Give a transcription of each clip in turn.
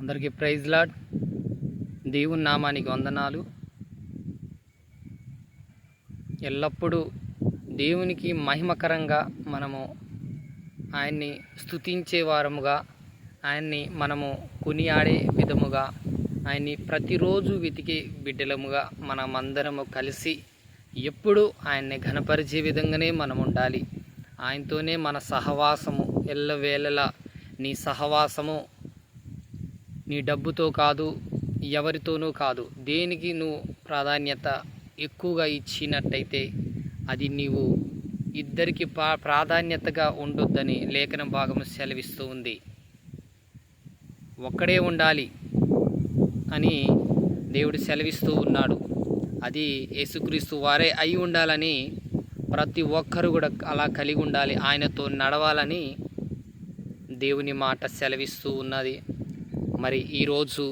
అందరికీ praise lord. దేవుని నామానికి వందనాలు. ఎల్లప్పుడూ దేవునికి మహిమకరంగా మనము ఆయన్ని స్తుతించే వారముగా, ఆయన్ని మనము కొనియాడే విధముగా, ఆయన్ని ప్రతిరోజు వెతికే బిడ్డలముగా మనమందరము కలిసి ఎప్పుడు ఆయన్ని ఘనపరిచే విధంగానే మనం ఉండాలి. ఆయనతోనే మన సహవాసము ఎల్లవేళలా. నీ సహవాసము నీ డబ్బుతో కాదు, ఎవరితోనూ కాదు. దేనికి నువ్వు ప్రాధాన్యత ఎక్కువగా ఇచ్చినట్టయితే అది నీవు ఇద్దరికి ప్రాధాన్యతగా ఉండొద్దని లేఖన భాగం సెలవిస్తూ ఉంది. ఒక్కడే ఉండాలి అని దేవుడు సెలవిస్తూ ఉన్నాడు. అది యేసుక్రీస్తు వారే అయి ఉండాలని, ప్రతి ఒక్కరు కూడా అలా కలిగి ఉండాలి, ఆయనతో నడవాలని దేవుని మాట సెలవిస్తూ ఉన్నది. మరి ఈరోజు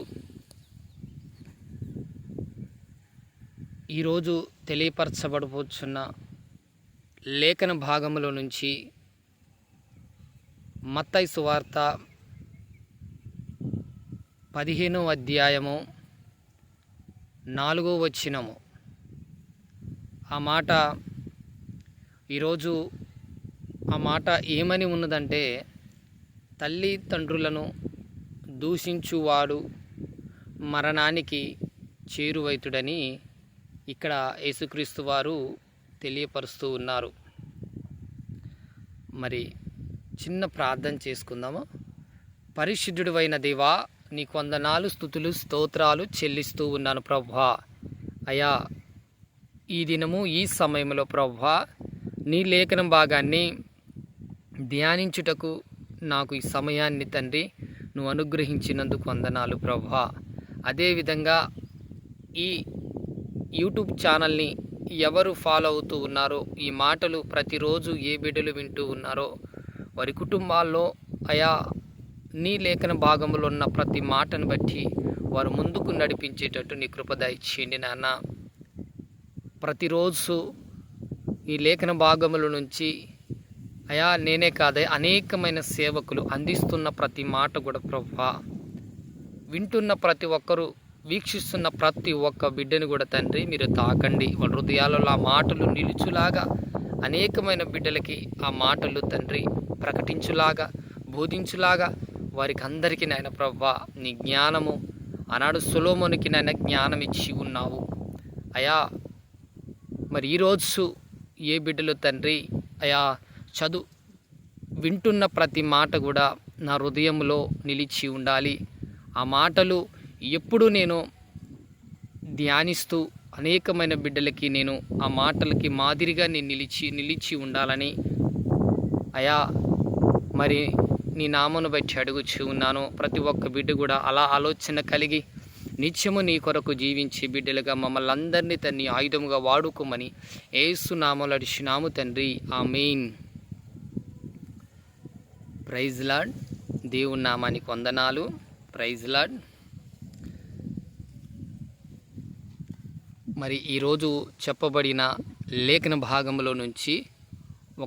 తెలియపరచబడవచ్చున్న లేఖన భాగములో నుంచి మత్తయి సువార్త 15వ అధ్యాయము 4వ వచనము. ఆ మాట ఏమని ఉన్నదంటే, తల్లిదండ్రులను దూషించువాడు మరణానికి చేరువైతుడని ఇక్కడ యేసుక్రీస్తు వారు తెలియపరుస్తూ ఉన్నారు. మరి చిన్న ప్రార్థన చేసుకుందాము. పరిశుద్ధుడైన దేవా, నీకు వందనాలు, స్తుతులు, స్తోత్రాలు చెల్లిస్తూ ఉన్నాను ప్రభువా. అయ్యా, ఈ దినము ఈ సమయంలో ప్రభువా నీ లేఖన భాగాన్ని ధ్యానించుటకు నాకు ఈ సమయాన్ని తండ్రి నువ్వు అనుగ్రహించినందుకు వందనాలు ప్రభువా. అదేవిధంగా ఈ యూట్యూబ్ ఛానల్ని ఎవరు ఫాలో అవుతూ ఉన్నారో, ఈ మాటలు ప్రతిరోజు ఏ బిడ్డలు వింటూ ఉన్నారో వారి కుటుంబాల్లో అయా నీ లేఖన భాగంలో ఉన్న ప్రతి మాటను బట్టి వారు ముందుకు నడిపించేటట్టు నీ కృప దయచేయండి నాన్న. ప్రతిరోజు ఈ లేఖన భాగముల నుంచి అయా నేనే కాదే అనేకమైన సేవకులు అందిస్తున్న ప్రతి మాట కూడా ప్రభువా, వింటున్న ప్రతి ఒక్కరూ, వీక్షిస్తున్న ప్రతి ఒక్క బిడ్డను కూడా తండ్రి మీరు తాకండి. వాళ్ళ హృదయాలలో ఆ మాటలు నిలుచులాగా, అనేకమైన బిడ్డలకి ఆ మాటలు తండ్రి ప్రకటించులాగా, బోధించులాగా వారికి అందరికీ నాయన ప్రభువా నీ జ్ఞానము ఆనాడు సొలొమోనుకి నాయన జ్ఞానం ఇచ్చి ఉన్నావు అయా. మరి ఈరోజు ఏ బిడ్డలు తండ్రి అయా వింటున్న ప్రతి మాట కూడా నా హృదయంలో నిలిచి ఉండాలి. ఆ మాటలు ఎప్పుడు నేను ధ్యానిస్తూ అనేకమైన బిడ్డలకి నేను ఆ మాటలకి మాదిరిగా నేను నిలిచి ఉండాలని అయా మరి నీ నామను బట్టి అడుగుచూ ఉన్నాను. ప్రతి ఒక్క బిడ్డ కూడా అలా ఆలోచన కలిగి నిత్యము నీ కొరకు జీవించే బిడ్డలుగా మమ్మల్ని అందరినీ తన్ని ఆయుధముగా వాడుకోమని యేసు నామములో అడిచినాము తండ్రి, ఆమేన్. Praise lord. దేవుని నామానికి వందనాలు. Praise Lord. మరి ఈరోజు చెప్పబడిన లేఖన భాగంలో నుంచి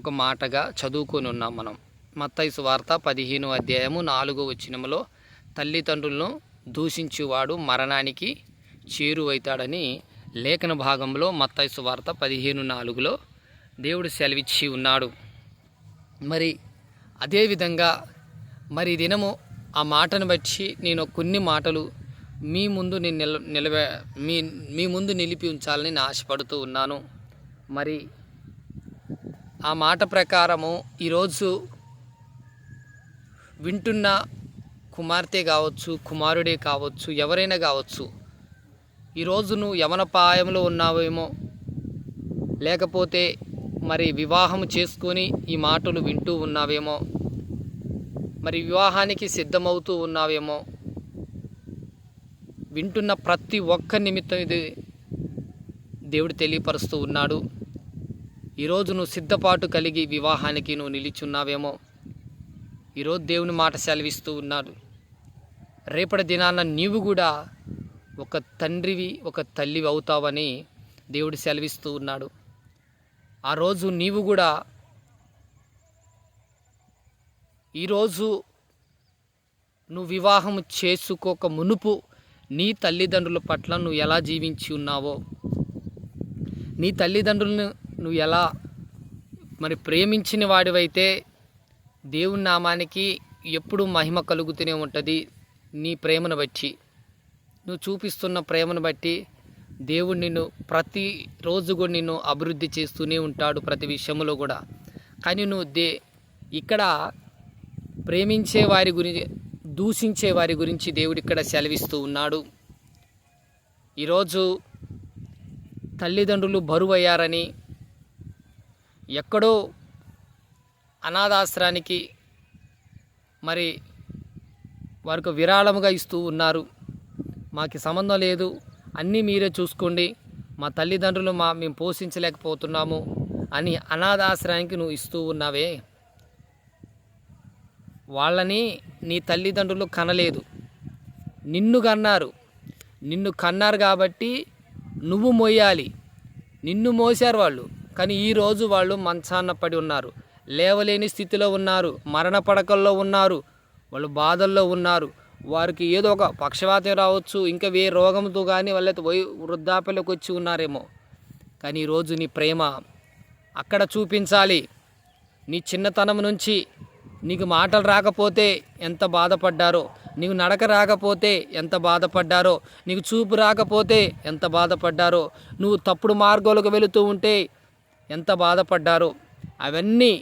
ఒక మాటగా చదువుకొని ఉన్నాం మనం. మత్తయి సువార్త 15వ అధ్యాయము 4వ వచనములో తల్లిదండ్రులను దూషించువాడు మరణానికి చేరువైతాడని లేఖన భాగంలో మత్తయి సువార్త 15:4లో దేవుడు సెలవిచ్చి ఉన్నాడు. మరి అదేవిధంగా మరి దినము ఆ మాటను బట్టి నేను కొన్ని మాటలు మీ ముందు మీ ముందు నిలిపి ఉంచాలని నేను ఆశపడుతూ ఉన్నాను. మరి ఆ మాట ప్రకారము ఈరోజు వింటున్న కుమార్తె కావచ్చు, కుమారుడే కావచ్చు, ఎవరైనా కావచ్చు, ఈరోజు నువ్వు యవనప్రాయంలో ఉన్నావేమో, లేకపోతే మరి వివాహం చేసుకొని ఈ మాటలు వింటూ ఉన్నావేమో, మరి వివాహానికి సిద్ధమవుతూ ఉన్నావేమో. వింటున్న ప్రతి ఒక్క నిమిత్తం ఇది దేవుడు తెలియపరుస్తూ ఉన్నాడు. ఈరోజు నువ్వు సిద్ధపాటు కలిగి వివాహానికి నువ్వు నిలిచున్నావేమో. ఈరోజు దేవుని మాట సెలవిస్తూ ఉన్నాడు. రేపటి దినాన నీవు కూడా ఒక తండ్రివి, ఒక తల్లివి అవుతావని దేవుడు సెలవిస్తూ ఉన్నాడు. ఆ రోజు నీవు కూడా ఈరోజు నువ్వు వివాహం చేసుకోక మునుపు నీ తల్లిదండ్రుల పట్ల నువ్వు ఎలా జీవించి ఉన్నావో, నీ తల్లిదండ్రులను నువ్వు ఎలా మరి ప్రేమించిన వాడివైతే దేవుని నామానికి ఎప్పుడు మహిమ కలుగుతూనే ఉంటుంది. నీ ప్రేమను బట్టి, నువ్వు చూపిస్తున్న ప్రేమను బట్టి దేవుడు నిన్ను ప్రతిరోజు కూడా నిన్ను అభివృద్ధి చేస్తూనే ఉంటాడు ప్రతి విషయంలో కూడా. కానీ నువ్వు ఇక్కడ ప్రేమించే వారి గురించి, దూషించే వారి గురించి దేవుడు ఇక్కడ సెలవిస్తూ ఉన్నాడు. ఈరోజు తల్లిదండ్రులు బరువయ్యారని ఎక్కడో అనాథాశ్రానికి మరి వారికి విరాళముగా ఇస్తూ ఉన్నారు. మాకు సంబంధం లేదు, అన్నీ మీరే చూసుకోండి, మా తల్లిదండ్రులు మేము పోషించలేకపోతున్నాము అని అనాథాశ్రయానికి నువ్వు ఇస్తూ ఉన్నావే, వాళ్ళని నీ తల్లిదండ్రులు కనలేదు, నిన్ను కన్నారు. నిన్ను కన్నారు కాబట్టి నువ్వు మోయాలి. నిన్ను మోసారు వాళ్ళు, కానీ ఈరోజు వాళ్ళు మంచాన పడి ఉన్నారు, లేవలేని స్థితిలో ఉన్నారు, మరణ పడకల్లో ఉన్నారు, వాళ్ళు బాధల్లో ఉన్నారు. వారికి ఏదో ఒక పక్షవాతం రావచ్చు, ఇంకా రోగంతో కానీ వాళ్ళైతే వృద్ధాప్యలోకి వచ్చి ఉన్నారేమో. కానీ ఈరోజు నీ ప్రేమ అక్కడ చూపించాలి. నీ చిన్నతనం నుంచి నీకు మాటలు రాకపోతే ఎంత బాధపడ్డారో, నీకు నడక రాకపోతే ఎంత బాధపడ్డారో, నీకు చూపు రాకపోతే ఎంత బాధపడ్డారో, నువ్వు తప్పుడు మార్గాలకు వెళుతూ ఉంటే ఎంత బాధపడ్డారో, అవన్నీ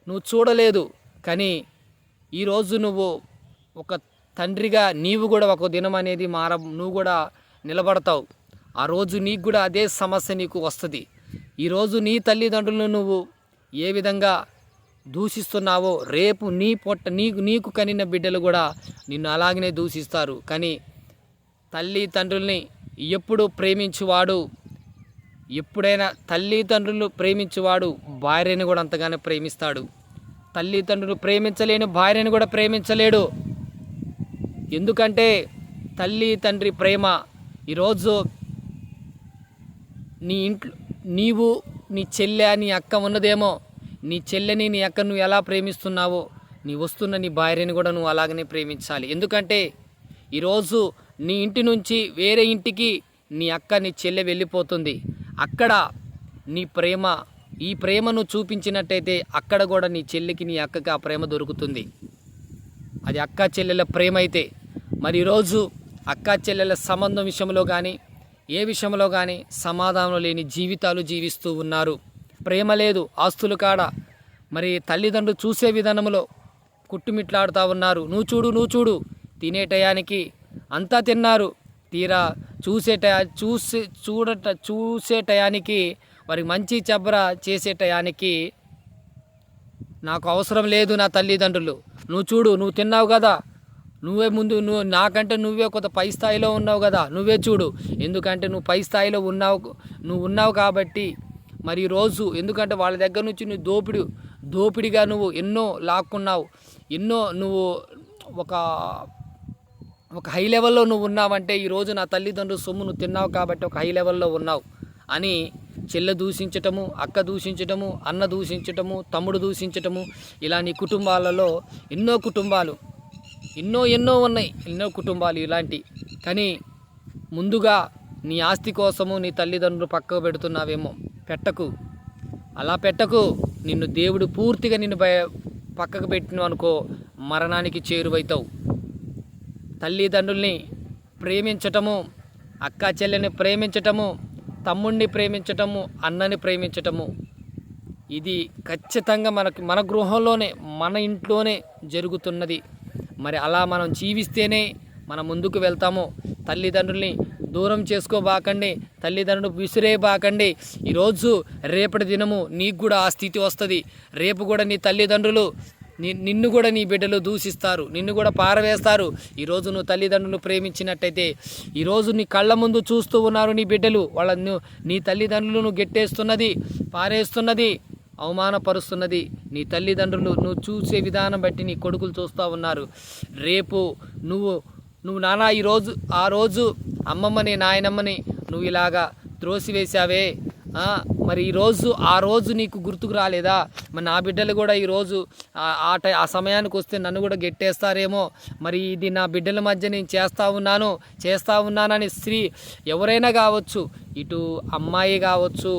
నువ్వు చూడలేదు. కానీ ఈరోజు నువ్వు ఒక తండ్రిగా నీవు కూడా ఒక దినం అనేది నువ్వు కూడా నిలబడతావు. ఆ రోజు నీకు కూడా అదే సమస్య నీకు వస్తుంది. ఈరోజు నీ తల్లిదండ్రులను నువ్వు ఏ విధంగా దూషిస్తున్నావో రేపు నీ నీకు కనిన బిడ్డలు కూడా నిన్ను అలాగనే దూషిస్తారు. కానీ తల్లిదండ్రుల్ని ఎప్పుడు ప్రేమించువాడు, ఎప్పుడైనా తల్లిదండ్రులు ప్రేమించువాడు భార్యని కూడా అంతగానే ప్రేమిస్తాడు. తల్లిదండ్రులు ప్రేమించలేని భార్యని కూడా ప్రేమించలేడు. ఎందుకంటే తల్లి తండ్రి ప్రేమ ఈరోజు నీ ఇంట్లో నీవు నీ చెల్లె నీ అక్క ఉన్నదేమో, నీ చెల్లెని నీ అక్కను నువ్వు ఎలా ప్రేమిస్తున్నావో నీ వస్తున్న నీ భార్యని కూడా నువ్వు అలాగనే ప్రేమించాలి. ఎందుకంటే ఈరోజు నీ ఇంటి నుంచి వేరే ఇంటికి నీ అక్క నీ చెల్లె వెళ్ళిపోతుంది. అక్కడ నీ ప్రేమ, ఈ ప్రేమను చూపించినట్టయితే అక్కడ కూడా నీ చెల్లికి నీ అక్కకి ఆ ప్రేమ దొరుకుతుంది. అది అక్క చెల్లెల ప్రేమ అయితే. మరి ఈరోజు అక్క చెల్లెల సంబంధం విషయంలో కానీ ఏ విషయంలో కానీ సమాధానం లేని జీవితాలు జీవిస్తూ ఉన్నారు. ప్రేమ లేదు, ఆస్తులు కాడ మరి తల్లిదండ్రులు చూసే విధానంలో కుట్టుమిట్లాడుతూ ఉన్నారు. నువ్వు చూడు తినే టయానికి అంతా తిన్నారు, తీరా చూసే టయానికి వారికి మంచి చెబ్బర చేసే టయానికి నాకు అవసరం లేదు నా తల్లిదండ్రులు, నువ్వు తిన్నావు కదా, నువ్వు నాకంటే నువ్వే కొంత పై స్థాయిలో ఉన్నావు కదా, నువ్వే చూడు. ఎందుకంటే నువ్వు పై స్థాయిలో ఉన్నావు కాబట్టి మరి ఈరోజు ఎందుకంటే వాళ్ళ దగ్గర నుంచి నువ్వు దోపిడిగా నువ్వు ఎన్నో లాక్కున్నావు, ఎన్నో నువ్వు ఒక హై లెవెల్లో నువ్వు ఉన్నావంటే ఈరోజు నా తల్లిదండ్రుల సొమ్ము నువ్వు తిన్నావు కాబట్టి ఒక హై లెవెల్లో ఉన్నావు అని చెల్లె దూషించటము, అక్క దూషించటము, అన్న దూషించటము, తమ్ముడు దూషించటము, ఇలా నీ కుటుంబాలలో ఎన్నో కుటుంబాలు ఎన్నో ఉన్నాయి, ఎన్నో కుటుంబాలు ఇలాంటి. కానీ ముందుగా నీ ఆస్తి కోసము నీ తల్లిదండ్రులు పక్కకు పెడుతున్నావేమో, అలా పెట్టకు. నిన్ను దేవుడు పూర్తిగా పక్కకు పెట్టిన అనుకో మరణానికి చేరువైతావు. తల్లిదండ్రుల్ని ప్రేమించటము, అక్క చెల్లెని ప్రేమించటము, తమ్ముడిని ప్రేమించటము, అన్నని ప్రేమించటము, ఇది ఖచ్చితంగా మన గృహంలోనే మన ఇంట్లోనే జరుగుతున్నది. మరి అలా మనం జీవిస్తేనే మనం ముందుకు వెళ్తాము. తల్లిదండ్రుల్ని దూరం చేసుకోబాకండి, తల్లిదండ్రులు విసిరేయబాకండి. ఈరోజు రేపటి దినము నీకు కూడా ఆ స్థితి వస్తుంది. రేపు కూడా నీ తల్లిదండ్రులు నిన్ను కూడా నీ బిడ్డలు దూషిస్తారు, నిన్ను కూడా పారవేస్తారు. ఈరోజు నువ్వు తల్లిదండ్రులు ప్రేమించినట్టయితే ఈరోజు నీ కళ్ళ ముందు చూస్తూ ఉన్నారు నీ బిడ్డలు, నీ తల్లిదండ్రులను గెట్టేస్తున్నది, పారేస్తున్నది, అవమానపరుస్తున్నది. నీ తల్లిదండ్రులు నువ్వు చూసే విధానం బట్టి నీ కొడుకులు చూస్తూ ఉన్నారు. రేపు నువ్వు నాన్న ఆ రోజు అమ్మమ్మని నాయనమ్మని నువ్వు ఇలాగా త్రోసివేశావే, మరి ఈరోజు ఆ రోజు నీకు గుర్తుకు రాలేదా? మరి నా బిడ్డలు కూడా ఈరోజు ఆ సమయానికి వస్తే నన్ను కూడా గెట్టేస్తారేమో, మరి ఇది నా బిడ్డల మధ్య నేను చేస్తూ ఉన్నానని స్త్రీ ఎవరైనా కావచ్చు, ఇటు అమ్మాయి కావచ్చు,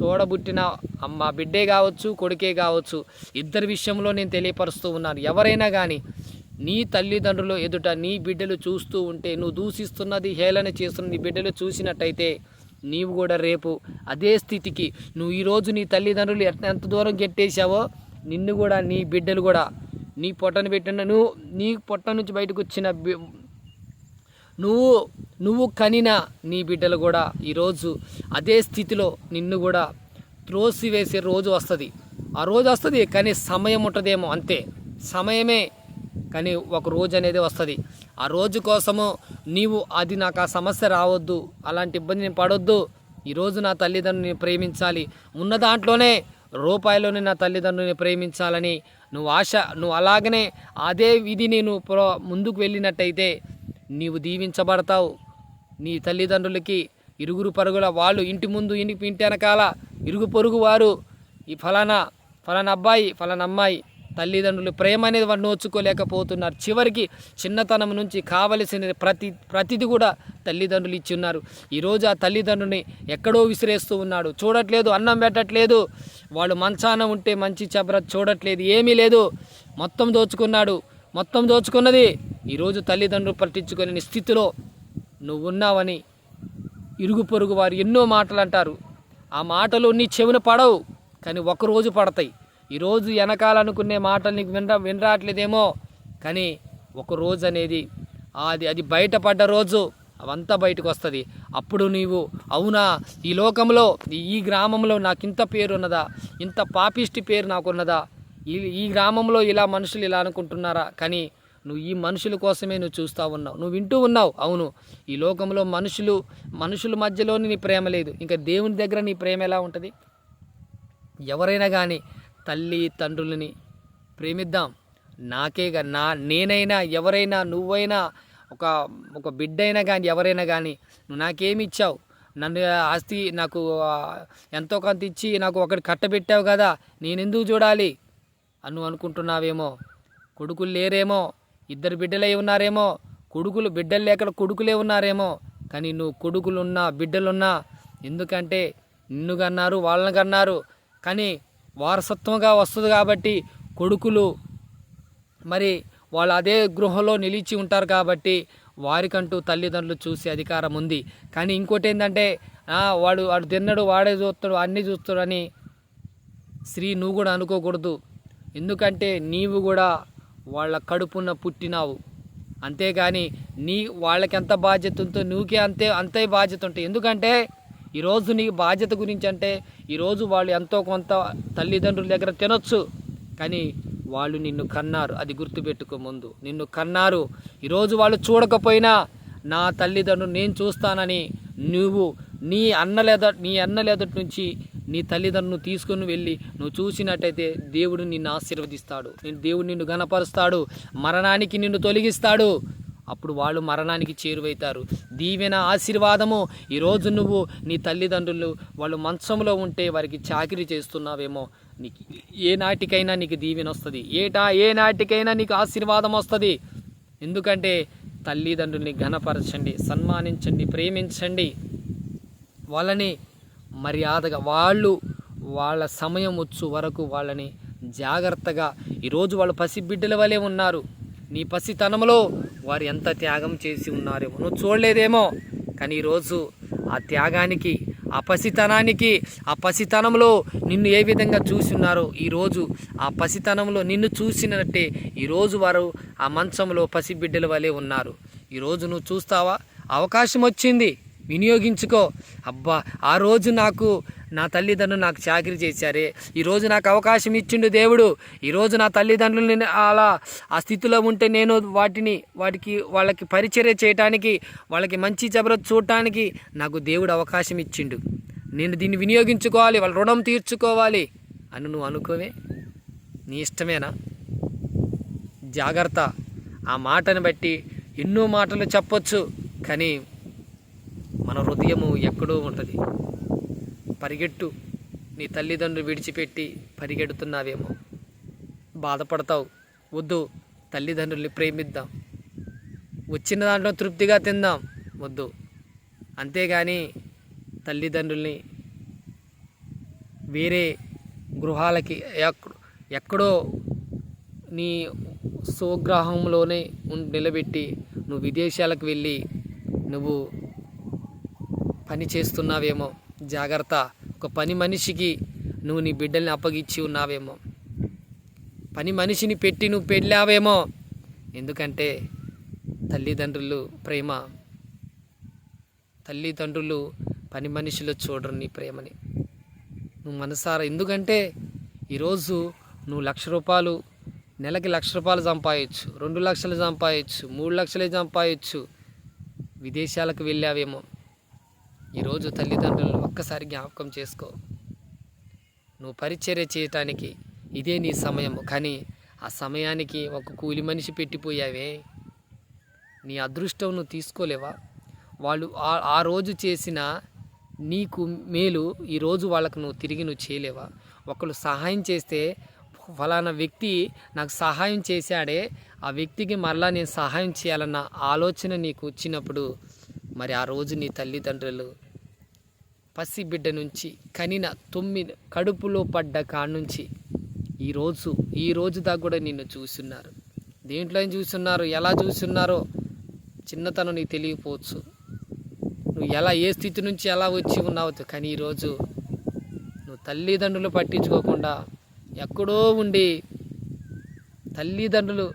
తోడబుట్టిన బిడ్డే కావచ్చు, కొడుకే కావచ్చు, ఇద్దరి విషయంలో నేను తెలియపరుస్తూ ఉన్నాను. ఎవరైనా కానీ నీ తల్లిదండ్రులు ఎదుట నీ బిడ్డలు చూస్తూ ఉంటే, నువ్వు దూషిస్తున్నది, హేళన చేస్తున్న నీ బిడ్డలు చూసినట్టయితే నీవు కూడా రేపు అదే స్థితికి, నువ్వు ఈరోజు నీ తల్లిదండ్రులు ఎంత దూరం గెట్టేశావో నిన్ను కూడా నీ బిడ్డలు కూడా నీ పొట్టను పెట్టిన నీ పొట్ట నుంచి బయటకు వచ్చిన నువ్వు కనిన నీ బిడ్డలు కూడా ఈరోజు అదే స్థితిలో నిన్ను కూడా త్రోసివేసే రోజు వస్తుంది. ఆ రోజు వస్తుంది, కానీ సమయం ఉంటుందేమో, అంతే. సమయమే, కానీ ఒక రోజు అనేది వస్తుంది. ఆ రోజు కోసము నీవు అది నాకు ఆ సమస్య రావద్దు, అలాంటి ఇబ్బంది నేను పడొద్దు, ఈరోజు నా తల్లిదండ్రుని ప్రేమించాలి, ఉన్న దాంట్లోనే రూపాయలోనే నా తల్లిదండ్రుని ప్రేమించాలని నువ్వు అలాగనే అదే విధి నేను ముందుకు వెళ్ళినట్టయితే నీవు దీవించబడతావు. నీ తల్లిదండ్రులకి ఇరుగురు పరుగుల వాళ్ళు ఇంటి ముందు ఇంటి వెనకాల ఇరుగు పొరుగు వారు ఈ ఫలానా అబ్బాయి ఫలానా అమ్మాయి తల్లిదండ్రులు ప్రేమ అనేది వారు నోచుకోలేకపోతున్నారు. చివరికి చిన్నతనం నుంచి కావలసిన ప్రతిది కూడా తల్లిదండ్రులు ఇచ్చి ఉన్నారు. ఈరోజు ఆ తల్లిదండ్రుని ఎక్కడో విసిరేస్తూ ఉన్నాడు, చూడట్లేదు, అన్నం పెట్టట్లేదు, వాళ్ళు మంచాన ఉంటే మంచి చెబర చూడట్లేదు, ఏమీ లేదు, మొత్తం దోచుకున్నది. ఈరోజు తల్లిదండ్రులు పట్టించుకునే స్థితిలో నువ్వు ఉన్నావని ఇరుగు పొరుగు వారు ఎన్నో మాటలు అంటారు. ఆ మాటలు నీ చెవిన పడవు, కానీ ఒకరోజు పడతాయి. ఈరోజు వెనకాలనుకునే మాటలు నీకు వినరాట్లేదేమో, కానీ ఒక రోజు అనేది అది బయటపడ్డ రోజు అవంతా బయటకు వస్తుంది. అప్పుడు నీవు అవునా, ఈ లోకంలో ఈ గ్రామంలో నాకు ఇంత పేరు ఉన్నదా, ఇంత పాపిష్టి పేరు నాకున్నదా, ఈ గ్రామంలో ఇలా మనుషులు ఇలా అనుకుంటున్నారా, కానీ నువ్వు ఈ మనుషుల కోసమే నువ్వు చూస్తూ ఉన్నావు, నువ్వు వింటూ ఉన్నావు. అవును, ఈ లోకంలో మనుషుల మధ్యలోని నీ ప్రేమ లేదు, ఇంకా దేవుని దగ్గర నీ ప్రేమ ఎలా ఉంటుంది? ఎవరైనా కానీ తల్లి తండ్రులని ప్రేమిద్దాం. నేనైనా ఎవరైనా నువ్వైనా ఒక బిడ్డైనా కానీ ఎవరైనా కానీ నువ్వు నాకేమి ఇచ్చావు, నన్ను ఆస్తి నాకు ఎంతో కొంత ఇచ్చి నాకు ఒకటి కట్టబెట్టావు కదా, నేనెందుకు చూడాలి అని నువ్వు అనుకుంటున్నావేమో. కొడుకులు లేరేమో, ఇద్దరు బిడ్డలే ఉన్నారేమో, బిడ్డలు లేక కొడుకులే ఉన్నారేమో, కానీ నువ్వు కొడుకులున్నా బిడ్డలున్నా, ఎందుకంటే నిన్ను కన్నారు వాళ్ళని కన్నారు, కానీ వారసత్వంగా వస్తుంది కాబట్టి కొడుకులు మరి వాళ్ళు అదే గృహంలో నిలిచి ఉంటారు కాబట్టి వారికంటూ తల్లిదండ్రులు చూసే అధికారం ఉంది. కానీ ఇంకోటి ఏంటంటే వాడు తిన్నడు, వాడే చూస్తాడు, అన్నీ చూస్తాడని స్త్రీ నువ్వు కూడా అనుకోకూడదు. ఎందుకంటే నీవు కూడా వాళ్ళ కడుపున పుట్టినావు, అంతేగాని వాళ్ళకి ఎంత బాధ్యత ఉందో నువ్వుకే అంతే బాధ్యత ఉంటుంది. ఎందుకంటే ఈరోజు నీ బాధ్యత గురించి అంటే ఈరోజు వాళ్ళు ఎంతో కొంత తల్లిదండ్రుల దగ్గర తినొచ్చు, కానీ వాళ్ళు నిన్ను కన్నారు, అది గుర్తుపెట్టుకో. ముందు నిన్ను కన్నారు, ఈరోజు వాళ్ళు చూడకపోయినా నా తల్లిదండ్రులు నేను చూస్తానని నువ్వు నీ అన్నల నుంచి నీ తల్లిదండ్రులను తీసుకుని వెళ్ళి నువ్వు చూసినట్టయితే దేవుడు నిన్ను ఆశీర్వదిస్తాడు, దేవుడు నిన్ను ఘనపరుస్తాడు, మరణానికి నిన్ను తొలగిస్తాడు. అప్పుడు వాళ్ళు మరణానికి చేరువైతారు. దీవెన ఆశీర్వాదము. ఈరోజు నువ్వు నీ తల్లిదండ్రులు వాళ్ళు మంచంలో ఉంటే వారికి చాకిరీ చేస్తున్నావేమో, నీకు ఏ నాటికైనా నీకు దీవెన వస్తుంది, ఏ నాటికైనా నీకు ఆశీర్వాదం వస్తుంది. ఎందుకంటే తల్లిదండ్రుల్ని ఘనపరచండి, సన్మానించండి, ప్రేమించండి, వాళ్ళని మర్యాదగా వాళ్ళ సమయం వచ్చు వరకు వాళ్ళని జాగ్రత్తగా. ఈరోజు వాళ్ళు పసిబిడ్డల వలె ఉన్నారు, నీ పసితనంలో వారు ఎంత త్యాగం చేసి ఉన్నారేమో నువ్వు చూడలేదేమో, కానీ ఈరోజు ఆ త్యాగానికి, ఆ పసితనానికి, ఆ పసితనంలో నిన్ను ఏ విధంగా చూసి ఉన్నారో ఈరోజు ఆ పసితనంలో నిన్ను చూసినట్టే ఈరోజు వారు ఆ మంచంలో పసిబిడ్డల వలె ఉన్నారు. ఈరోజు నువ్వు చూస్తావా? అవకాశం వచ్చింది, వినియోగించుకో. అబ్బా, ఆ రోజు నా తల్లిదండ్రులు నాకు చాకరీ చేశారే, ఈరోజు నాకు అవకాశం ఇచ్చిండు దేవుడు, ఈరోజు నా తల్లిదండ్రులని అలా ఆ స్థితిలో ఉంటే నేను వాళ్ళకి పరిచర్య చేయటానికి, వాళ్ళకి మంచి చెబర చూడటానికి నాకు దేవుడు అవకాశం ఇచ్చిండు, నేను దీన్ని వినియోగించుకోవాలి, వాళ్ళ రుణం తీర్చుకోవాలి అని నువ్వు అనుకోవే. నీ ఇష్టమేనా? జాగ్రత్త. ఆ మాటను బట్టి ఎన్నో మాటలు చెప్పొచ్చు, కానీ మన హృదయము ఎక్కడో ఉంటుంది. పరిగెట్టు, నీ తల్లిదండ్రులు విడిచిపెట్టి పరిగెడుతున్నావేమో, బాధపడతావు. వద్దు, తల్లిదండ్రుల్ని ప్రేమిద్దాం, వచ్చిన దాంట్లో తృప్తిగా తిందాం. వద్దు, అంతేగాని తల్లిదండ్రుల్ని వేరే గృహాలకి ఎక్కడో నీ స్వగ్రహంలోనే నిలబెట్టి నువ్వు విదేశాలకు వెళ్ళి నువ్వు పని చేస్తున్నావేమో. జాగ్రత్త. ఒక పని మనిషికి నువ్వు నీ బిడ్డల్ని అప్పగిచ్చి ఉన్నావేమో, పని మనిషిని పెట్టి నువ్వు పెళ్ళావేమో. ఎందుకంటే తల్లిదండ్రులు ప్రేమ, తల్లిదండ్రులు పని మనిషిలో చూడరు నీ ప్రేమని. నువ్వు మనసారా, ఎందుకంటే ఈరోజు నువ్వు ₹1,00,000 నెలకి ₹1,00,000 సంపాదించు, 2 లక్షలు సంపాదించు, 3 లక్షలే సంపాదించు, విదేశాలకు వెళ్ళావేమో. ఈరోజు తల్లిదండ్రులను ఒక్కసారి జ్ఞాపకం చేసుకో. నువ్వు పరిచర్య చేయటానికి ఇదే నీ సమయం, కానీ ఆ సమయానికి ఒక కూలి మనిషి పెట్టిపోయావే. నీ అదృష్టం నువ్వు తీసుకోలేవా? వాళ్ళు ఆ రోజు చేసిన నీకు మేలు ఈరోజు వాళ్ళకు నువ్వు తిరిగి చేయలేవా? ఒకళ్ళు సహాయం చేస్తే ఫలానా వ్యక్తి నాకు సహాయం చేశాడే, ఆ వ్యక్తికి మరలా నేను సహాయం చేయాలన్న ఆలోచన నీకు వచ్చినప్పుడు, మరి ఆ రోజు నీ తల్లిదండ్రులు పసిబిడ్డ నుంచి కనిన 9 కడుపులో పడ్డ కాడ్నుంచి ఈ రోజు దాకా కూడా నిన్ను చూస్తున్నారు. దేంట్లో చూస్తున్నారు, ఎలా చూస్తున్నారో చిన్నతనం నీకు తెలియకపోవచ్చు. నువ్వు ఏ స్థితి నుంచి ఎలా వచ్చి ఉన్నావు, కానీ ఈరోజు నువ్వు తల్లిదండ్రులు పట్టించుకోకుండా ఎక్కడో ఉండి తల్లిదండ్రులు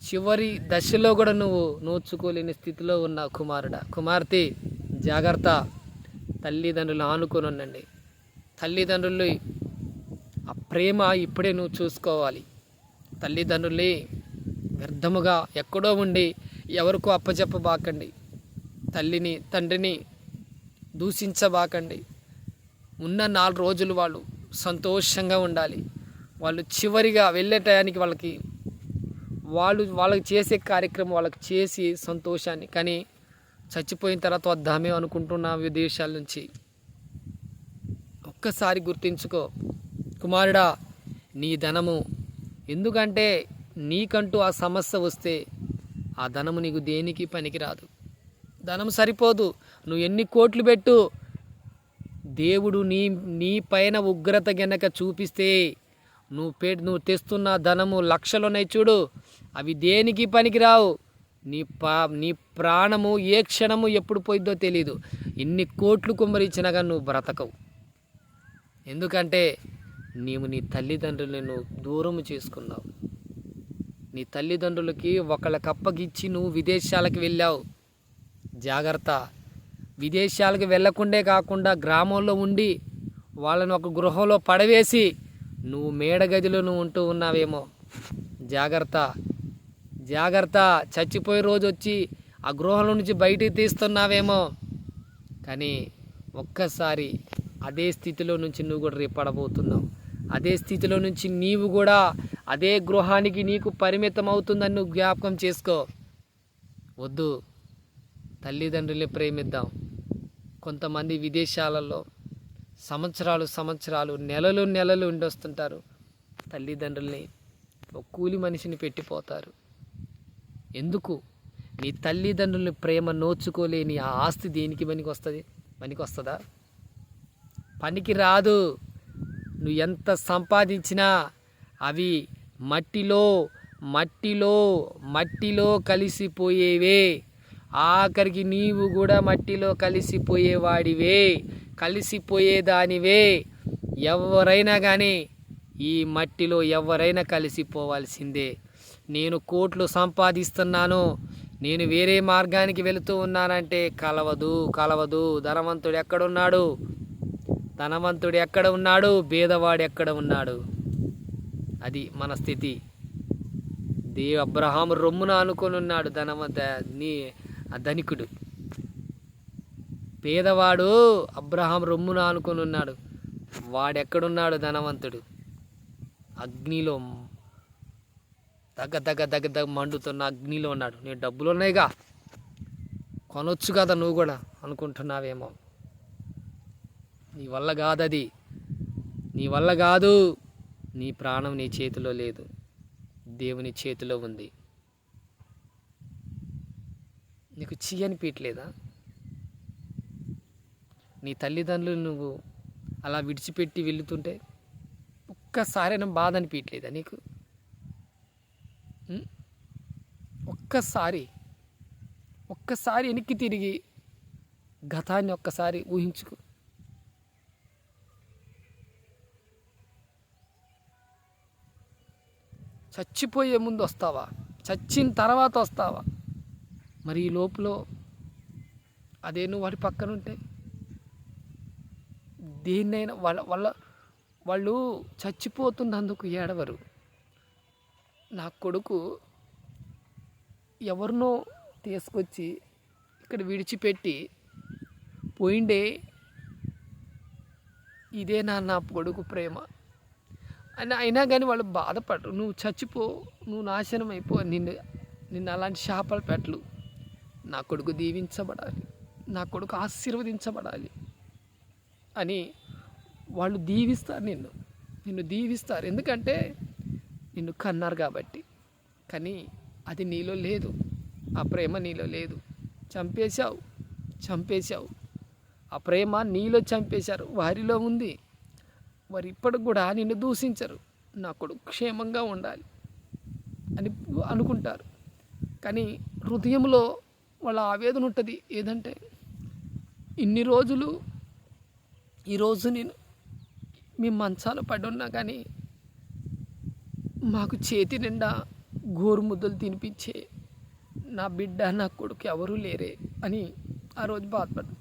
చివరి దశలో కూడా నువ్వు నోచుకోలేని స్థితిలో ఉన్న కుమారుడా, కుమార్తె, జాగ్రత్త. తల్లిదండ్రులు ఆనుకొని ఉండండి. తల్లిదండ్రులు ఆ ప్రేమ ఇప్పుడే నువ్వు చూసుకోవాలి. తల్లిదండ్రులే వ్యర్థముగా ఎక్కడో ఉండి ఎవరికో అప్పచెప్పబాకండి. తల్లిని తండ్రిని దూషించబాకండి. ఉన్న 4 రోజులు వాళ్ళు సంతోషంగా ఉండాలి. వాళ్ళు చివరిగా వెళ్ళే టయానికి వాళ్ళకి చేసే కార్యక్రమం వాళ్ళకి చేసి సంతోషాన్ని, కానీ చచ్చిపోయిన తర్వాత వద్దామే అనుకుంటున్నా విదేశాల నుంచి. ఒక్కసారి గుర్తించుకో కుమారుడా, నీ ధనము, ఎందుకంటే నీకంటూ ఆ సమస్య వస్తే ఆ ధనము నీకు దేనికి పనికిరాదు. ధనం సరిపోదు, నువ్వు ఎన్ని కోట్లు పెట్టు, దేవుడు నీ పైన ఉగ్రత గనక చూపిస్తే నువ్వు తెస్తున్న ధనము లక్షలున్నాయి చూడు, అవి దేనికి పనికిరావు. నీ ప్రాణము ఏ క్షణము ఎప్పుడు పోయిద్దో తెలీదు. ఎన్ని కోట్లు కుమ్మరించినా కానీ నువ్వు బ్రతకవు. ఎందుకంటే నీ తల్లిదండ్రులను దూరం చేసుకున్నావు. నీ తల్లిదండ్రులకి ఒకళ్ళకి అప్పగిచ్చి నువ్వు విదేశాలకు వెళ్ళావు. జాగ్రత్త. విదేశాలకు వెళ్ళకుండే కాకుండా గ్రామంలో ఉండి వాళ్ళని ఒక గృహంలో పడవేసి నువ్వు మేడగదిలో నువ్వు ఉంటూ ఉన్నావేమో. జాగ్రత్త, జాగ్రత్త. చచ్చిపోయే రోజు వచ్చి ఆ గృహంలో నుంచి బయటికి తీస్తున్నావేమో, కానీ ఒక్కసారి అదే స్థితిలో నుంచి నువ్వు కూడా రేపు పడబోతున్నావు. అదే స్థితిలో నుంచి నీవు కూడా అదే గృహానికి నీకు పరిమితం అవుతుందని నువ్వు జ్ఞాపకం చేసుకో. వద్దు, తల్లిదండ్రులే ప్రేమిద్దాం. కొంతమంది విదేశాలలో సంవత్సరాలు నెలలు ఉండొస్తుంటారు. తల్లిదండ్రుల్ని ఒక కూలి మనిషిని పెట్టిపోతారు. ఎందుకు? నీ తల్లిదండ్రులని ప్రేమ నోచుకోలేని ఆ ఆస్తి దేనికి పనికొస్తుందా? పనికి రాదు. నువ్వు ఎంత సంపాదించినా అవి మట్టిలో కలిసిపోయేవే. ఆఖరికి నీవు కూడా మట్టిలో కలిసిపోయేదానివే. ఎవరైనా కానీ ఈ మట్టిలో ఎవరైనా కలిసిపోవాల్సిందే. నేను కోట్లు సంపాదిస్తున్నాను, నేను వేరే మార్గానికి వెళుతూ ఉన్నానంటే కలవదు. ధనవంతుడు ఎక్కడ ఉన్నాడు, పేదవాడు ఎక్కడ ఉన్నాడు? అది మన స్థితి. అబ్రహాము రొమ్మున అనుకొని ఉన్నాడు ధనికుడు. పేదవాడు అబ్రహాం రొమ్మున అనుకొని ఉన్నాడు. వాడెక్కడున్నాడు? ధనవంతుడు అగ్నిలో దగ్గ మండుతున్న అగ్నిలో ఉన్నాడు. నీ డబ్బులు ఉన్నాయిగా, కొనొచ్చు కదా నువ్వు కూడా అనుకుంటున్నావేమో. నీ వల్ల కాదది. నీ వల్ల కాదు. నీ ప్రాణం నీ చేతిలో లేదు, దేవుని చేతిలో ఉంది. నీకు అనిపించలేదా? నీ తల్లిదండ్రులు నువ్వు అలా విడిచిపెట్టి వెళుతుంటే ఒక్కసారైనా బాధ అనిపించలేదా నీకు? ఒక్కసారి వెనక్కి తిరిగి గతాన్ని ఒక్కసారి ఊహించుకో. చచ్చిపోయే ముందు వస్తావా? చచ్చిన తర్వాత వస్తావా? మరి ఈ లోపల అదే నువ్వు వాడి పక్కన ఉంటే దేన్నైనా వాళ్ళు చచ్చిపోతున్నందుకు ఏడవరు. నా కొడుకు ఎవరినో తీసుకొచ్చి ఇక్కడ విడిచిపెట్టి పోయిండే, ఇదే నా కొడుకు ప్రేమ అని అయినా కానీ వాళ్ళు బాధపడరు. నువ్వు చచ్చిపో, నువ్వు నాశనం అయిపో, నిన్ను అలాంటి శాపాలు పెట్టలు. నా కొడుకు దీవించబడాలి, నా కొడుకు ఆశీర్వదించబడాలి అని వాళ్ళు దీవిస్తారు. నిన్ను దీవిస్తారు. ఎందుకంటే నిన్ను కన్నారు కాబట్టి. కానీ అది నీలో లేదు, ఆ ప్రేమ నీలో లేదు. చంపేశావు. ఆ ప్రేమ నీలో చంపేశారు, వారిలో ఉంది. వారు ఇప్పటికి కూడా నిన్ను దూషించరు. నా కొడుకు క్షేమంగా ఉండాలి అని అనుకుంటారు. కానీ హృదయంలో వాళ్ళ ఆవేదన ఉంటుంది. ఏదంటే ఇన్ని రోజులు ఈరోజు నేను మీ మంచాలు పడి ఉన్నా కానీ మాకు చేతి నిండా గోరు ముద్దలు తినిపించే నా బిడ్డ, నా కొడుకు ఎవరూ లేరే అని ఆ రోజు బాధపడ్డా.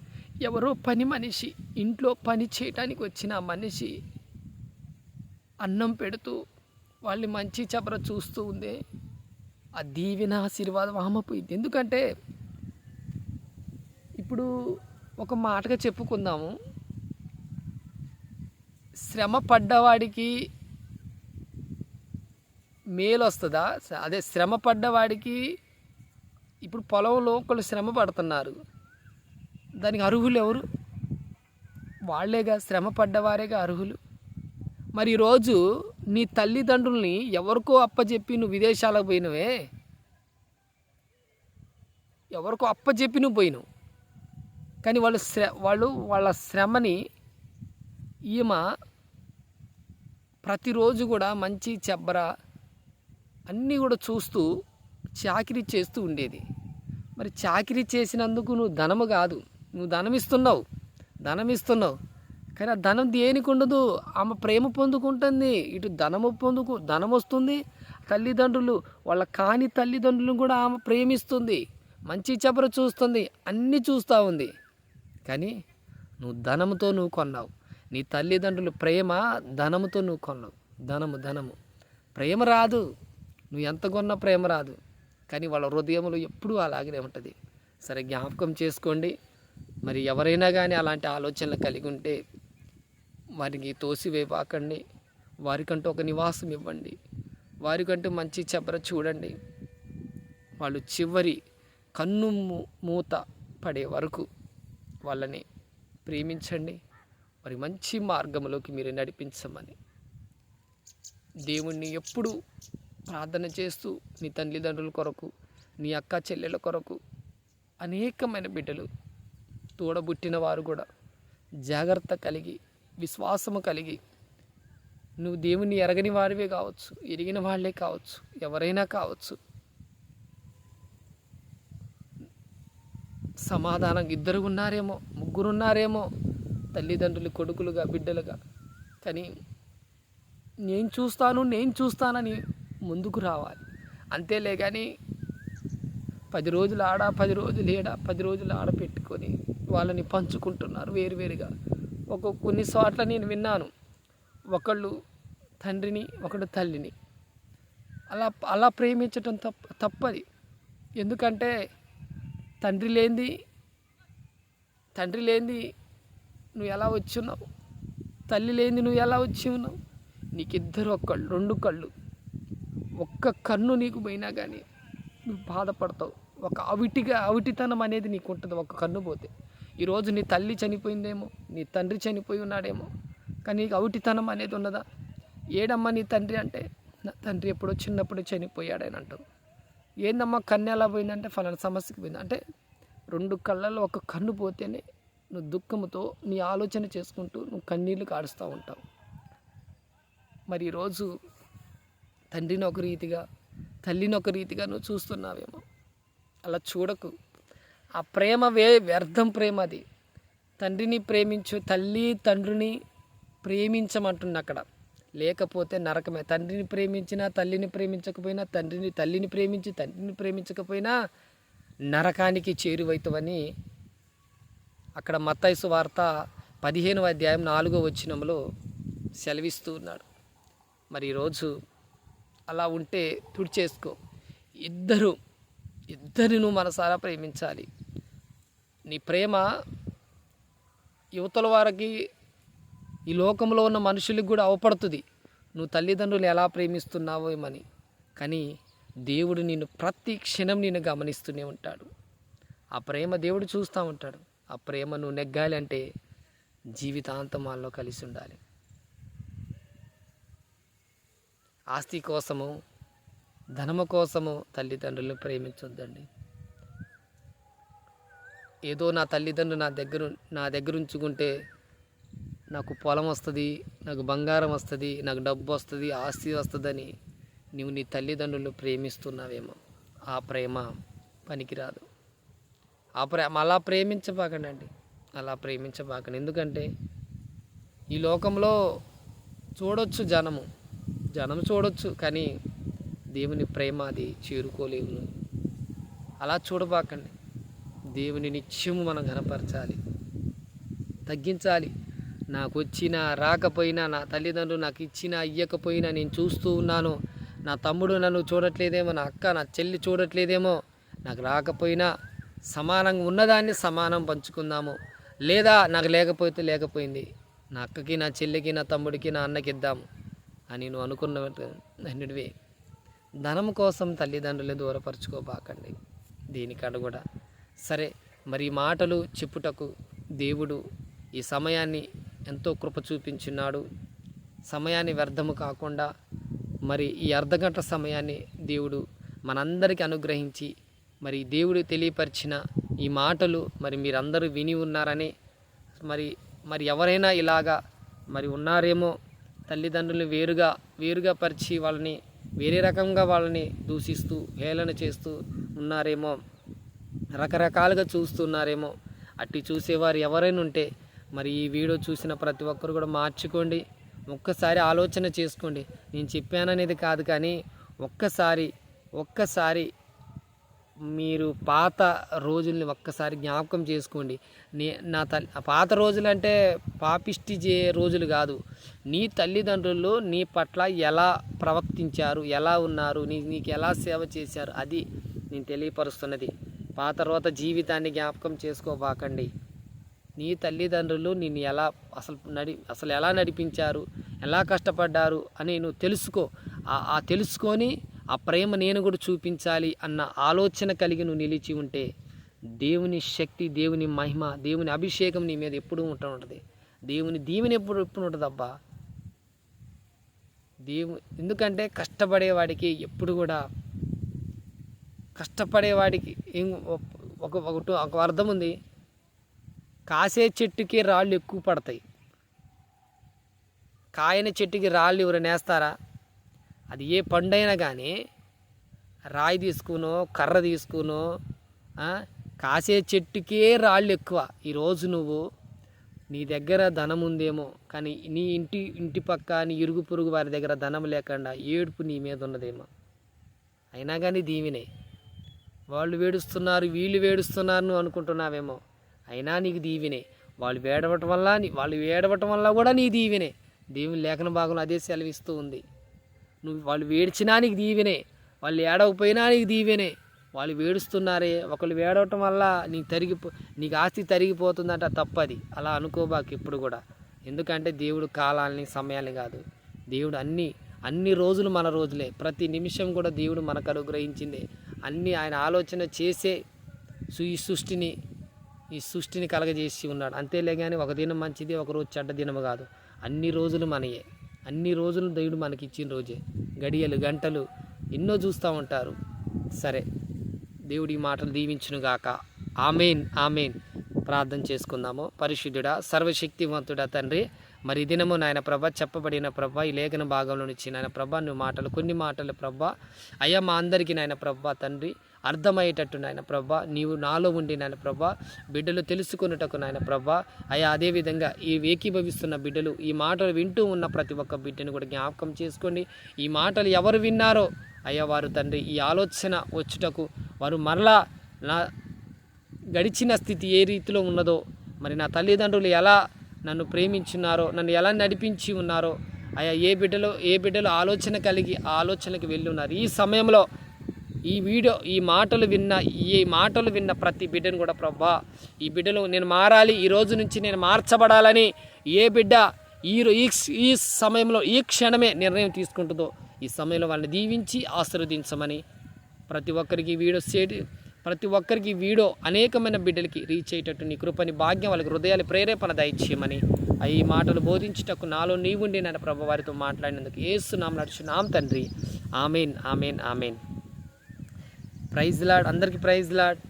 ఎవరో పని మనిషి, ఇంట్లో పని చేయడానికి వచ్చిన మనిషి అన్నం పెడుతూ వాళ్ళని మంచి చెబర చూస్తూ ఉందే, ఆ దీవెన ఆశీర్వాదం ఆమపోయింది. ఎందుకంటే ఇప్పుడు ఒక మాటగా చెప్పుకుందాము, శ్రమ పడ్డవాడికి మేలు వస్తుందా? అదే శ్రమ పడ్డవాడికి ఇప్పుడు పొలంలో ఒకళ్ళు శ్రమ పడుతున్నారు, దానికి అర్హులు ఎవరు? వాళ్ళేగా, శ్రమ పడ్డవారేగా అర్హులు. మరి ఈరోజు నీ తల్లిదండ్రుల్ని ఎవరికో అప్పచెప్పి నువ్వు విదేశాలకు పోయినవే, ఎవరికో అప్పచెప్పి నువ్వు పోయినావు. కానీ వాళ్ళ శ్రమని ఈమె ప్రతిరోజు కూడా మంచి చెబ్బర అన్నీ కూడా చూస్తూ చాకిరీ చేస్తూ ఉండేది. మరి చాకిరీ చేసినందుకు నువ్వు ధనము కాదు, నువ్వు ధనం ఇస్తున్నావు. కానీ ఆ ధనం దేనికి ఉండదు, ఆమె ప్రేమ పొందుకుంటుంది. ఇటు ధనం వస్తుంది, తల్లిదండ్రులు వాళ్ళ కాని తల్లిదండ్రులను కూడా ఆమె ప్రేమిస్తుంది, మంచి చెబర చూస్తుంది, అన్నీ చూస్తూ ఉంది. కానీ నువ్వు ధనముతో నువ్వు కొన్నావు. నీ తల్లిదండ్రులు ప్రేమ ధనముతో నువ్వు కొన్నావు. ధనము ప్రేమ రాదు, నువ్వు ఎంత కొన్నా ప్రేమ రాదు. కానీ వాళ్ళ హృదయంలో ఎప్పుడూ అలాగనే ఉంటుంది. సరే, జ్ఞాపకం చేసుకోండి. మరి ఎవరైనా కానీ అలాంటి ఆలోచనలు కలిగి ఉంటే వారికి తోసివేయకండి. వారికంటూ ఒక నివాసం ఇవ్వండి, వారికంటూ మంచి చెబర చూడండి. వాళ్ళు చివరి కన్ను మూత పడే వరకు వాళ్ళని ప్రేమించండి, మరి మంచి మార్గంలోకి మీరు నడిపించమని దేవుణ్ణి ఎప్పుడు ప్రార్థన చేస్తూ, నీ తల్లిదండ్రుల కొరకు, నీ అక్క చెల్లెల కొరకు, అనేకమైన బిడ్డలు తోడబుట్టిన వారు కూడా జాగ్రత్త కలిగి, విశ్వాసము కలిగి, నువ్వు దేవుణ్ణి ఎరగని వారివే కావచ్చు, ఎరిగిన వాళ్ళే కావచ్చు, ఎవరైనా కావచ్చు, సమాధానం 2 ఉన్నారేమో, 3 ఉన్నారేమో, తల్లిదండ్రులు కొడుకులుగా బిడ్డలుగా. కానీ నేను చూస్తానని ముందుకు రావాలి. అంతేలే కానీ 10 రోజులు ఆడ, 10 రోజులు ఏడ, 10 రోజులు ఆడ పెట్టుకొని వాళ్ళని పంచుకుంటున్నారు వేరువేరుగా. కొన్ని చోట్ల నేను విన్నాను, ఒకళ్ళు తండ్రిని, ఒకడు తల్లిని అలా ప్రేమించటం తప్పది. ఎందుకంటే తండ్రి లేనిది నువ్వు ఎలా వచ్చి ఉన్నావు, తల్లి లేనిది నువ్వు ఎలా వచ్చి ఉన్నావు. నీకు 2 కళ్ళు, ఒక్క కన్ను నీకు పోయినా కానీ నువ్వు బాధపడతావు. ఒక అవిటితనం అనేది నీకు ఉంటుంది, ఒక కన్ను పోతే. ఈరోజు నీ తల్లి చనిపోయిందేమో, నీ తండ్రి చనిపోయి ఉన్నాడేమో, కానీ నీకు అవుటితనం అనేది ఉన్నదా? ఏడమ్మా నీ తండ్రి అంటే, నా తండ్రి ఎప్పుడో చిన్నప్పుడు చనిపోయాడని అంటావు. ఏందమ్మా కన్ను ఎలా పోయిందంటే ఫలానా సమస్యకి పోయింది అంటే, 2 కళ్ళల్లో ఒక కన్ను పోతేనే నువ్వు దుఃఖంతో నీ ఆలోచన చేసుకుంటూ నువ్వు కన్నీళ్లు కాడుస్తూ ఉంటావు. మరి ఈరోజు తండ్రిని ఒక రీతిగా, తల్లిని ఒక రీతిగా నువ్వు చూస్తున్నావేమో. అలా చూడకు. ఆ ప్రేమ వ్యర్థం ప్రేమ అది. తండ్రిని ప్రేమించు, తల్లి తండ్రిని ప్రేమించమంటున్నా అక్కడ. లేకపోతే నరకమే. తండ్రిని ప్రేమించినా తల్లిని ప్రేమించకపోయినా, తల్లిని ప్రేమించి తండ్రిని ప్రేమించకపోయినా నరకానికి చేరువైతవని అక్కడ మత్తయి సువార్త 15వ అధ్యాయం 4వ వచనంలో సెలవిస్తూ ఉన్నాడు. మరి ఈరోజు అలా ఉంటే తుడిచేసుకో. ఇద్దరిని నువ్వు మనసారా ప్రేమించాలి. నీ ప్రేమ యువతల వారికి, ఈ లోకంలో ఉన్న మనుషులకు కూడా అవపడుతుంది, నువ్వు తల్లిదండ్రులు ఎలా ప్రేమిస్తున్నావో ఏమని. కానీ దేవుడు నిన్ను ప్రతి క్షణం నిన్ను గమనిస్తూనే ఉంటాడు. ఆ ప్రేమ దేవుడు చూస్తూ ఉంటాడు. ఆ ప్రేమ నువ్వు నెగ్గాలి అంటే జీవితాంతం వాళ్ళలో కలిసి ఉండాలి. ఆస్తి కోసము, ధనము కోసము తల్లిదండ్రులను ప్రేమించొద్దండి. ఏదో నా తల్లిదండ్రులు నా దగ్గర ఉంచుకుంటే నాకు పొలం వస్తుంది, నాకు బంగారం వస్తుంది, నాకు డబ్బు వస్తుంది, ఆస్తి వస్తుందని నువ్వు నీ తల్లిదండ్రులు ప్రేమిస్తున్నావేమో. ఆ ప్రేమ పనికిరాదు. అలా ప్రేమించబాకండి. అలా ప్రేమించబాకండి. ఎందుకంటే ఈ లోకంలో చూడొచ్చు, జనం చూడొచ్చు, కానీ దేవుని ప్రేమ అది చేరుకోలేము. అలా చూడబాకండి. దేవుని నిత్యము మనం ఘనపరచాలి, తగ్గించాలి. నాకు వచ్చినా రాకపోయినా, నా తల్లిదండ్రులు నాకు ఇచ్చినా ఇయ్యకపోయినా నేను చూస్తూ ఉన్నాను. నా తమ్ముడు నన్ను చూడట్లేదేమో, నా అక్క నా చెల్లి చూడట్లేదేమో, నాకు రాకపోయినా సమానంగా ఉన్నదాన్ని సమానం పంచుకుందాము. లేదా నాకు లేకపోయింది, నా అక్కకి నా చెల్లికి నా తమ్ముడికి నా అన్నకి ఇద్దాము అని నువ్వు అనుకున్నవే. ధనం కోసం తల్లిదండ్రులు దూరపరచుకోబాకండి. దీనికన్నా కూడా సరే. మరి మాటలు చెప్పుటకు దేవుడు ఈ సమయాన్ని ఎంతో కృప చూపించున్నాడు. సమయాన్ని వ్యర్థము కాకుండా మరి ఈ అర్ధగంట సమయాన్ని దేవుడు మనందరికీ అనుగ్రహించి, మరి దేవుడు తెలియపరిచిన ఈ మాటలు మరి మీరందరూ విని ఉన్నారని, మరి ఎవరైనా ఇలాగా మరి ఉన్నారేమో, తల్లిదండ్రులు వేరుగా పరిచి వాళ్ళని వేరే రకంగా వాళ్ళని దూషిస్తూ హేళన చేస్తూ ఉన్నారేమో, రకరకాలుగా చూస్తున్నారేమో. అట్టి చూసేవారు ఎవరైనా ఉంటే మరి ఈ వీడియో చూసిన ప్రతి ఒక్కరు కూడా మార్చుకోండి. ఒక్కసారి ఆలోచన చేసుకోండి. నేను చెప్పాననేది కాదు, కానీ ఒక్కసారి మీరు పాత రోజుల్ని ఒక్కసారి జ్ఞాపకం చేసుకోండి. పాత రోజులు అంటే పాపిష్టి రోజులు కాదు. నీ తల్లిదండ్రులు నీ పట్ల ఎలా ప్రవర్తించారు, ఎలా ఉన్నారు, నీకు ఎలా సేవ చేశారు, అది నేను తెలియపరుస్తున్నది. పాత రోత జీవితాన్ని జ్ఞాపకం చేసుకోబాకండి. నీ తల్లిదండ్రులు నిన్ను అసలు ఎలా నడిపించారు, ఎలా కష్టపడ్డారు అని నువ్వు తెలుసుకో. ఆ తెలుసుకొని ఆ ప్రేమ నేను కూడా చూపించాలి అన్న ఆలోచన కలిగి నువ్వు నిలిచి ఉంటే దేవుని శక్తి, దేవుని మహిమ, దేవుని అభిషేకం నీ మీద ఎప్పుడూ ఉంటుంది. దేవుని దీవెన ఎప్పుడు ఉంటుంది అబ్బా. ఎందుకంటే కష్టపడేవాడికి ఎప్పుడు కూడా, కష్టపడేవాడికి ఒక అర్థం ఉంది. కాసే చెట్టుకి రాళ్ళు ఎక్కువ పడతాయి, కాయని చెట్టుకి రాళ్ళు ఎవరైనా వేస్తారా? అది ఏ పండైనా కానీ రాయి తీసుకునో కర్ర తీసుకునో కాసే చెట్టుకే రాళ్ళు ఎక్కువ. ఈరోజు నువ్వు నీ దగ్గర ధనం ఉందేమో, కానీ నీ ఇంటి పక్క నీ ఇరుగు పొరుగు వారి దగ్గర ధనం లేకుండా ఏడుపు నీ మీద ఉన్నదేమో. అయినా కానీ దీవెనే. వాళ్ళు వేడుస్తున్నారు, వీళ్ళు వేడుస్తున్నారు నువ్వు అనుకుంటున్నావేమో, అయినా నీకు దీవెనే. వాళ్ళు ఏడవటం వల్ల కూడా నీ దీవెనే. దేవుని లేఖన భాగంలో అదే సెలవిస్తూ ఉంది. వాళ్ళు వేడ్చినా నీకు దీవెనే, వాళ్ళు ఏడవకపోయినా నీకు దీవెనే. వాళ్ళు వేడుస్తున్నారే, ఒకళ్ళు వేడవటం వల్ల నీకు ఆస్తి తరిగిపోతుందంట, తప్పది. అలా అనుకోబాకు ఎప్పుడు కూడా. ఎందుకంటే దేవుడు కాలాలని సమయాన్ని కాదు. దేవుడు అన్ని రోజులు మన రోజులే. ప్రతి నిమిషం కూడా దేవుడు మనకు అనుగ్రహించిందే. అన్నీ ఆయన ఆలోచన చేసే ఈ సృష్టిని కలగజేసి ఉన్నాడు. అంతేలే కానీ ఒక దినం మంచిది, ఒకరోజు చెడ్డ దినము కాదు. అన్ని రోజులు మనయే, అన్ని రోజులు దేవుడు మనకి ఇచ్చిన రోజే, గడియలు గంటలు ఎన్నో చూస్తూ ఉంటారు. సరే, దేవుడి మాటలు దీవించునుగాక. Amen amen. ప్రార్థన చేసుకుందాము. పరిశుద్ధుడా, సర్వశక్తివంతుడా తండ్రి, మరి దినము నాయన ప్రభ చెప్పబడిన ప్రభ ఈ లేఖన భాగంలో నుంచి నాయన ప్రభ నువ్వు మాటలు, కొన్ని మాటలు ప్రభ అయ్యా మా అందరికీ నాయన ప్రభ తండ్రి అర్థమయ్యేటట్టు నాయన ప్రభ నీవు నాలో ఉండి నాయన ప్రభ బిడ్డలు తెలుసుకున్నటకు నాయన ప్రభ అయ్యా అదేవిధంగా ఈ ఏకీభవిస్తున్న బిడ్డలు ఈ మాటలు వింటూ ఉన్న ప్రతి ఒక్క బిడ్డను కూడా జ్ఞాపకం చేసుకోండి. ఈ మాటలు ఎవరు విన్నారో అయ్యా వారు తండ్రి ఈ ఆలోచన వచ్చుటకు వారు మరలా నా గడిచిన స్థితి ఏ రీతిలో ఉన్నదో, మరి నా తల్లిదండ్రులు ఎలా నన్ను ప్రేమించున్నారో, నన్ను ఎలా నడిపించి ఉన్నారో అయ్యా ఏ బిడ్డలు ఆలోచన కలిగి ఆ ఆలోచనకి వెళ్ళి ఉన్నారు. ఈ సమయంలో ఈ మాటలు విన్న ప్రతి బిడ్డను కూడా ప్రభా ఈ బిడ్డలు నేను మారాలి, ఈ రోజు నుంచి నేను మార్చబడాలని ఏ బిడ్డ ఈ సమయంలో ఈ క్షణమే నిర్ణయం తీసుకుంటుందో ఈ సమయంలో వాళ్ళని దీవించి ఆశీర్వదించమని, ప్రతి ఒక్కరికి వీడియో అనేకమైన బిడ్డలకి రీచ్ అయ్యేటట్టు నీ కృపని భాగ్యం వాళ్ళకి హృదయాలు ప్రేరేపణ దయచేయమని, ఈ మాటలు బోధించుటకు నాలో నీవుండి నన్ను ప్రభు వారితో మాట్లాడినందుకు యేసునామమున నడుచున్నాం తండ్రి. Amen amen amen. Praise Lord. అందరికీ ప్రైజ్ లార్డ్.